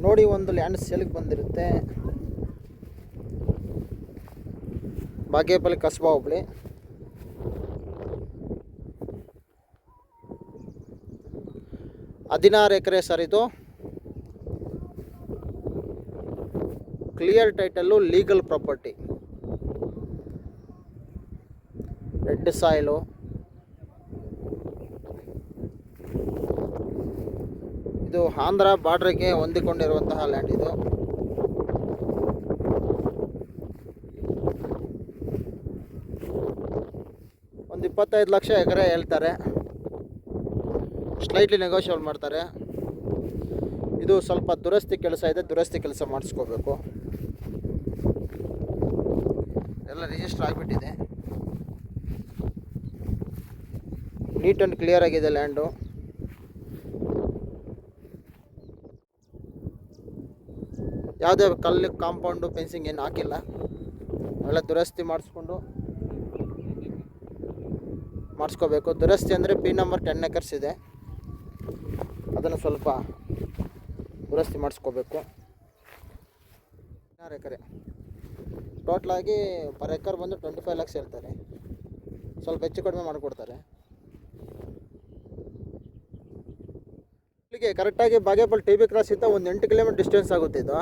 ನೋಡಿ, ಒಂದು ಲ್ಯಾಂಡ್ ಸೇಲ್ಗೆ ಬಂದಿರುತ್ತೆ. ಬಾಗೇಪಲ್ಲಿ ಕಸ್ಬಾ ಹೋಬಳಿ. ಹದಿನಾರು ಎಕರೆ ಸರ್ ಇದು. Clear title, legal property. Red soil. ಇದು ಆಂಧ್ರ ಬಾರ್ಡ್ರಿಗೆ ಹೊಂದಿಕೊಂಡಿರುವಂತಹ ಲ್ಯಾಂಡ್ ಇದು. ಒಂದು 25 ಲಕ್ಷ ಎಕರೆ ಹೇಳ್ತಾರೆ. ಸ್ಲೈಟ್ಲಿ ನೆಗೋಷಿಯೇಟ್ ಮಾಡ್ತಾರೆ. ಇದು ಸ್ವಲ್ಪ ದುರಸ್ತಿ ಕೆಲಸ ಇದೆ, ದುರಸ್ತಿ ಕೆಲಸ ಮಾಡಿಸ್ಕೋಬೇಕು. ಎಲ್ಲ ರಿಜಿಸ್ಟರ್ ಆಗಿಬಿಟ್ಟಿದೆ. ನೀಟ್ ಆ್ಯಂಡ್ ಕ್ಲಿಯರ್ ಆಗಿದೆ ಲ್ಯಾಂಡು. ಯಾವುದೇ ಕಲ್ಲು ಕಾಂಪೌಂಡು ಫೆನ್ಸಿಂಗ್ ಏನು ಹಾಕಿಲ್ಲ. ಅವೆಲ್ಲ ದುರಸ್ತಿ ಮಾಡಿಸ್ಕೋಬೇಕು. ದುರಸ್ತಿ ಅಂದರೆ ಪಿ ನಂಬರ್ 10 ಎಕರ್ಸ್ ಇದೆ, ಅದನ್ನು ಸ್ವಲ್ಪ ದುರಸ್ತಿ ಮಾಡಿಸ್ಕೋಬೇಕು. 16 ಎಕರೆ ಟೋಟ್ಲಾಗಿ ಪರ್ ಎಕರ್ ಬಂದು 25 ಲಕ್ಷ ಹೇಳ್ತಾರೆ. ಸ್ವಲ್ಪ ಹೆಚ್ಚು ಕಡಿಮೆ ಮಾಡಿಕೊಡ್ತಾರೆ. ಇಲ್ಲಿಗೆ ಕರೆಕ್ಟಾಗಿ ಬಾಗೇಪಲ್ಲಿ ಟಿ ಬಿ ಕ್ರಾಸಿಂದ ಒಂದು 8 ಕಿಲೋಮೀಟರ್ ಡಿಸ್ಟೆನ್ಸ್ ಆಗುತ್ತೆ ಇದು.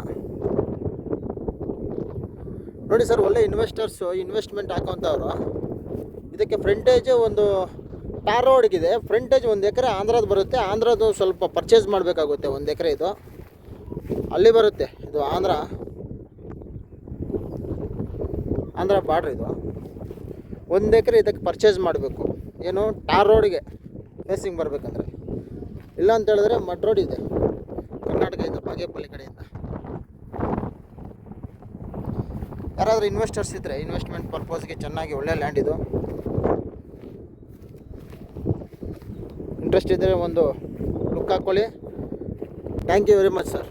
ನೋಡಿ ಸರ್, ಒಳ್ಳೆ ಇನ್ವೆಸ್ಟ್ಮೆಂಟ್ ಹಾಕೋಂಥವ್ರು. ಇದಕ್ಕೆ ಫ್ರಂಟೇಜು ಒಂದು ಟಾರ್ ರೋಡ್ಗಿದೆ. ಫ್ರಂಟೇಜ್ 1 ಎಕರೆ ಆಂಧ್ರದ್ದು ಬರುತ್ತೆ. ಆಂಧ್ರದ್ದು ಸ್ವಲ್ಪ ಪರ್ಚೇಸ್ ಮಾಡಬೇಕಾಗುತ್ತೆ. 1 ಎಕರೆ ಇದು ಅಲ್ಲಿ ಬರುತ್ತೆ. ಇದು ಆಂಧ್ರ ಬಾರ್ಡ್ರ್ ಇದು. 1 ಎಕರೆ ಇದಕ್ಕೆ ಪರ್ಚೇಸ್ ಮಾಡಬೇಕು. ಏನು, ಟಾರ್ ರೋಡಿಗೆ ಫೇಸಿಂಗ್ ಬರಬೇಕಂದ್ರೆ. ಇಲ್ಲ ಅಂತ ಹೇಳಿದ್ರೆ ಮಡ್ ರೋಡ್ ಇದೆ ಕರ್ನಾಟಕದಿಂದ, ಬಾಗೇಪಲ್ಲಿ ಕಡೆಯಿಂದ. ಯಾರಾದರೂ ಇನ್ವೆಸ್ಟರ್ಸ್ ಇದ್ದರೆ, ಇನ್ವೆಸ್ಟ್ಮೆಂಟ್ ಪರ್ಪಸ್ಗೆ ಚೆನ್ನಾಗಿ ಒಳ್ಳೆ ಲ್ಯಾಂಡ್ ಇದು. ಇಂಟ್ರೆಸ್ಟ್ ಇದ್ದರೆ ಒಂದು ಲುಕ್ ಹಾಕ್ಕೊಳ್ಳಿ. Thank you very much sir.